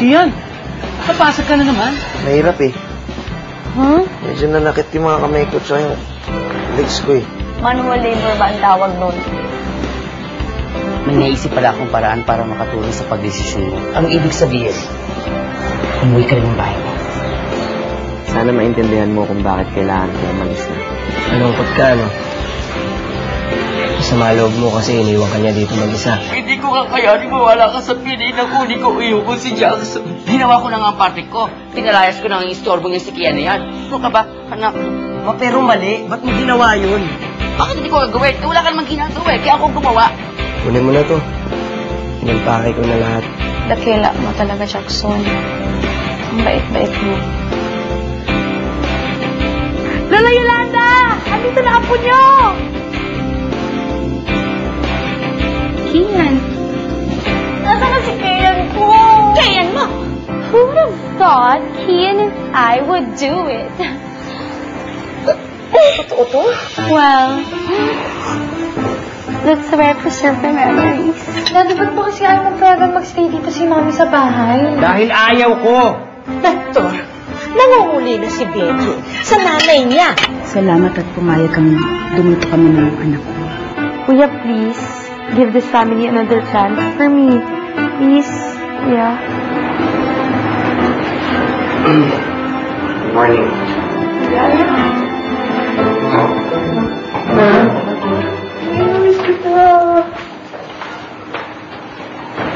Kian, kapasok ka na naman. Mahirap eh. Hmm? Medyo nanakit yung mga kamay ko sa yung legs ko eh. Manual labor ba ang tawag doon? May naisip pala akong paraan para makatulong sa pagdesisyon mo. Ang ibig sabihin, umuwi ka rin ng bahay mo. Sana maintindihan mo kung bakit kailangan ko umalis na. Malungkot ka, no? Sa maloob mo kasi iniwan ka niya dito mag-isa. Hindi ko kakayanin mawala ka sa pinay na kunin ko iyo ko si Jackson. Ginawa ko na nga ang parte ko. Pinalayas ko na ang istorbo niya si Kian na yan. Ano ka ba, anak? Pero mali. Ba't mo ginawa yun? Bakit hindi ko gagawin? Wala ka namang ginagawa eh. Kaya ako gumawa. Kunin mo na to. Pinagpake ko na lahat. Dakila mo talaga, Jackson. Ang bait-bait mo. Lola Yolanda! Andito na apo niyo! Kian. Nasaan na si Kian ko? Kian mo! Who would have thought Kian and I would do it? Totoo to? Well, let's preserve the memories. Dati, ba't ba kasi ayaw mag-forever mag-stay dito si Mami sa bahay? Dahil ayaw ko! Doktor, nangunguli na si Becky sa nanay niya. Salamat at pumayag kang dumito kami ng anak ko. Kuya, please, give this family another chance for me. Please, Kuya. Good morning.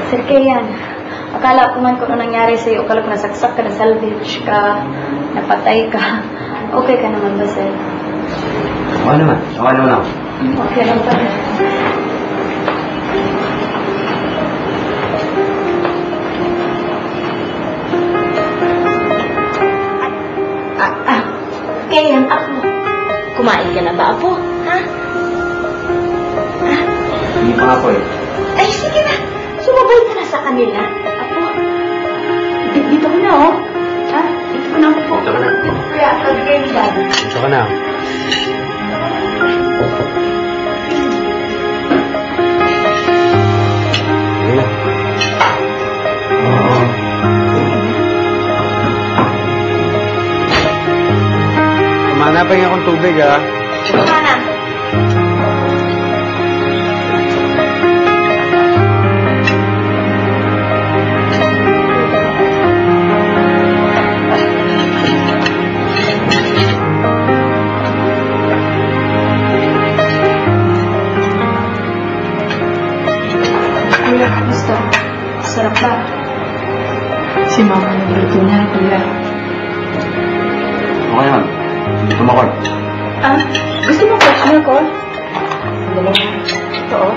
Sir Kian, akala ko man kung ano nangyari sa'yo. Akala ko nasaksak ka, nasalvage ka, napatay ka. Okay ka naman ba, sir? Okay naman. Okay naman ako. Okay lang pa. Kian, ako. Kumain ka na ba, Apo? Ha? Hindi pa ako eh. Ay, sige na. Sumabay ka na sa kanila. Apo. Dito ko na, oh. Ha? Dito ko na, Apo. Dito ka na. Kuya, pag-gay ni Daddy. Dito ka na. Manapin akong tubig, ha? Sana. Kuya, kamusta? Sarap ba? Si Mama nagluto na, Kuya. Okay naman. Dito mo ako. Gusto mo fresh milk, oh? Sandali na. Ito, oh.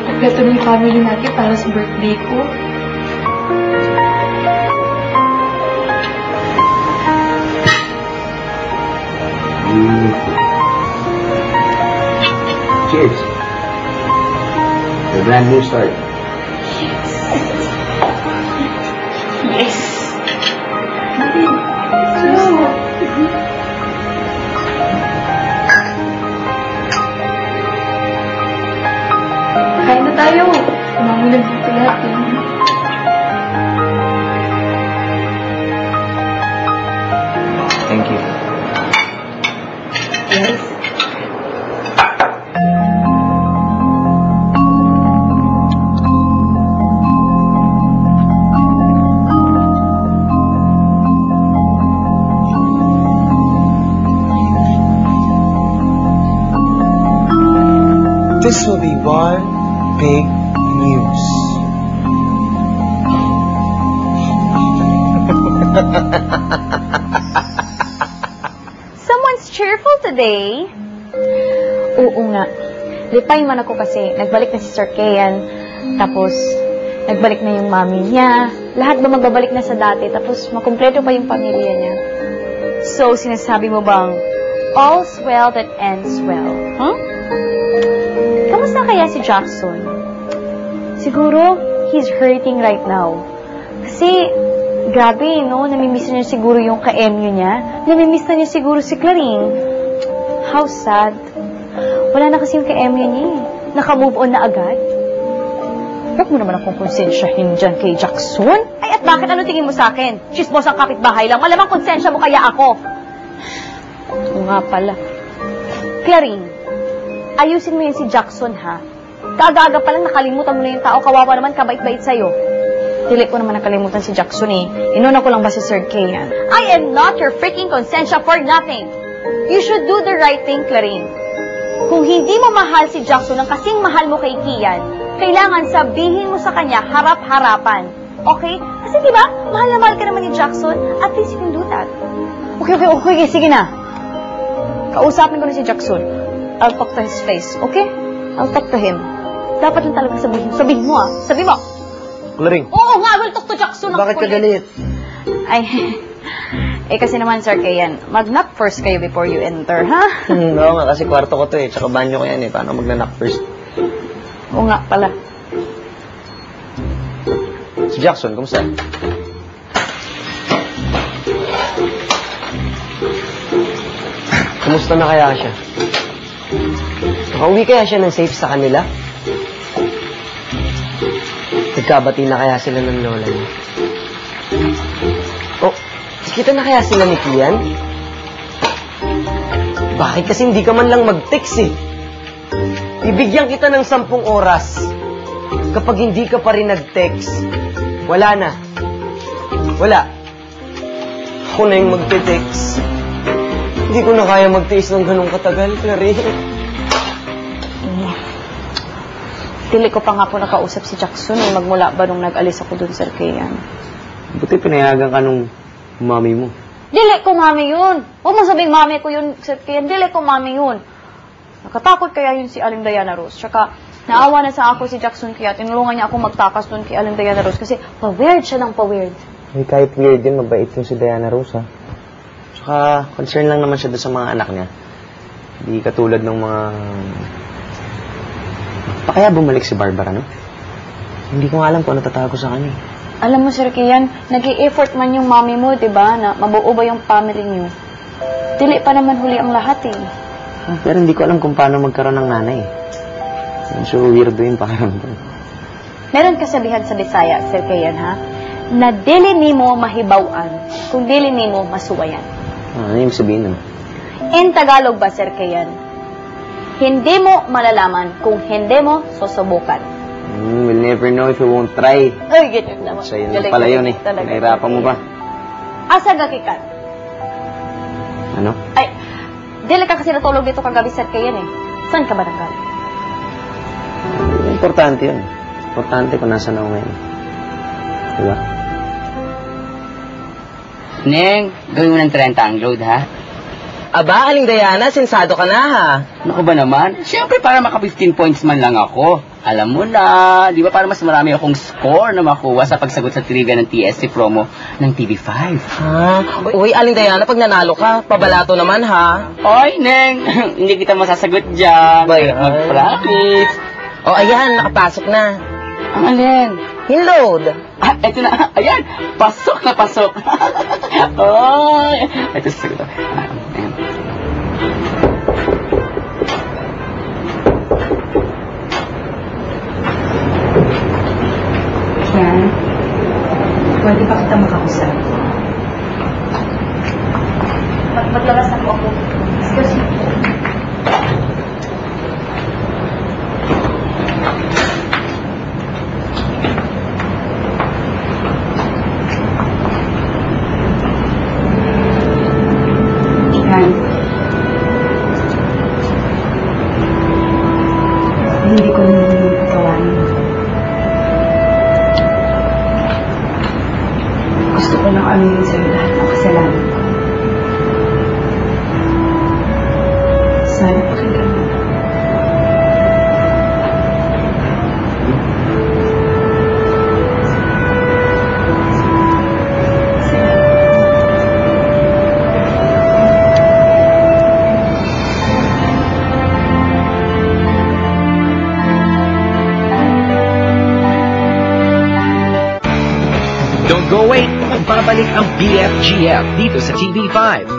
Kompleto na yung family natin para sa birthday ko. Cheers. The brand new start. Yes. Kain na tayo. Mami nagluto lahat eh. Thank you. Yes. This will be one big news. Someone's cheerful today. Oo nga. Lipay man ako kasi nagbalik na si Sir Kian. Tapos, nagbalik na yung mami niya. Lahat ba magbabalik na sa dati. Tapos, makumpleto pa yung pamilya niya. So, sinasabi mo bang, all's well that ends well? Huh? Kamusta kaya si Jackson? Siguro, he's hurting right now. Kasi, Grabe, no? Namimiss na niya siguro yung ka-MU niya. Namimiss na niya siguro si Clarine. How sad. Wala na kasi yung ka-MU niya eh. Naka-move on na agad. Huwag mo naman akong konsensyahin dyan kay Jackson. Ay, at bakit? Ano tingin mo sa akin? Chismos ang kapitbahay lang. Malamang konsensya mo kaya ako. Oo nga pala. Clarine, ayusin mo yan si Jackson, ha? Kaaga-aga pa lang nakalimutan mo na yung tao. Kawawa naman, kabait-bait sa'yo. Dili ko naman nakalimutan si Jackson eh. Inuna ko lang ba si Sir Kay yan? I am not your freaking konsensya for nothing. You should do the right thing, Clarine. Kung hindi mo mahal si Jackson ang kasing mahal mo kay Kian, kailangan sabihin mo sa kanya harap-harapan. Okay? Kasi diba, mahal na mahal ka naman ni Jackson. At least you can do that. Okay. Sige na. Kausapin ko na si Jackson. I'll talk to his face. Okay? I'll talk to him. Dapat lang talaga sabihin. Sabihin mo ah. Sabihin mo. Clarine, Oo nga, I will talk to Jackson. bakit ka galit? Ay, kasi naman, Sir Kayan, mag-knock first kayo before you enter, ha? Oo nga, kasi kwarto ko to eh. Tsaka banyo ko yan eh. Paano magna-knock first? Oo nga pala. Si Jackson, kumusta? Kumusta na kaya siya? Nakauwi kaya siya ng safe sa kanila? Nagkabati na kaya sila ng lola niya? Oh, kita na kaya sila ni Kian? Bakit kasi hindi ka man lang mag-text eh? Bibigyan kita ng 10 oras. Kapag hindi ka pa rin nag-text, wala na. Wala. Ako na yung magte-text. Hindi ko na kaya magtiis ng ganong katagal, Clarine. Dili ko pa nga po nakausap si Jackson eh, magmula ba nung nag-alis ako dun, Sir Kayan. Buti pinayagan ka nung mami mo. Dili ko mami yun. Huwag mo sabing mami ko yun, Sir Kayan. Dili ko mami yun. Nakatakot kaya yun si Aling Diana Rose. Tsaka, naawa na sa ako si Jackson kaya tinulungan niya ako magtakas dun kay Aling Diana Rose kasi pa-weird siya ng pa-weird. Eh, kahit weird din, mabait yung si Diana Rose, ha? Tsaka, concern lang naman siya doon sa mga anak niya. Hindi katulad ng mga... Pa kaya bumalik si Barbara, no? Hindi ko nga alam kung ano tatago sa kanya. Alam mo, Sir Kian, nag-i-effort man yung mami mo, diba, na mabuo ba yung family niyo. Dili pa naman huli ang lahat, eh. Pero hindi ko alam kung paano magkaroon ng nanay. So, weirdo yung pakiramdam. Meron kasabihan sa Bisaya, Sir Kian, ha? Na dili nimo mahibawan, kung dili nimo masuwayan. Ano yung sabihin nun? In Tagalog ba, Sir Kian? Hindi mo malalaman kung hindi mo susubukan. We'll never know if we won't try. Ay, ganyan naman. So, yun pala yun eh. Nahirapan mo ba? Asa gakikan? Ano? Ay, dili ka kasi natulog dito kagabi, Sir Kian, eh. Saan ka ba nanggaling? Importante yun. Importante kung nasa na ako ngayon. Diba? Neng, gawin mo ng 30 ang load, ha? Aba, Aling Diana, sensado ka na ha. Naku ba naman? Siyempre, para maka 15 points man lang ako. Alam mo na, di ba para mas marami akong score na makuha sa pagsagot sa trivia ng TSC promo ng TV5. Ha? Uy, Aling Diana, pag nanalo ka, pabalato naman ha. Oy, Neng, hindi kita masasagot dyan. Bay, mag-practice. O ayan, nakapasok na. Ang alin? Hinload. Ah, eto na. Ayan, pasok na pasok. Oy, eto sagot. Ayan. Yan. Pwede pa kita makausap. Maglabas na po ako. Excuse me. Yan. Hindi ko naman yung patawanin. Gusto ko lang aminin sa'yo lahat ng kasalanan ko. Sana pakinggan mo. Don't go away, magbabalik ang BFGF dito sa TV5.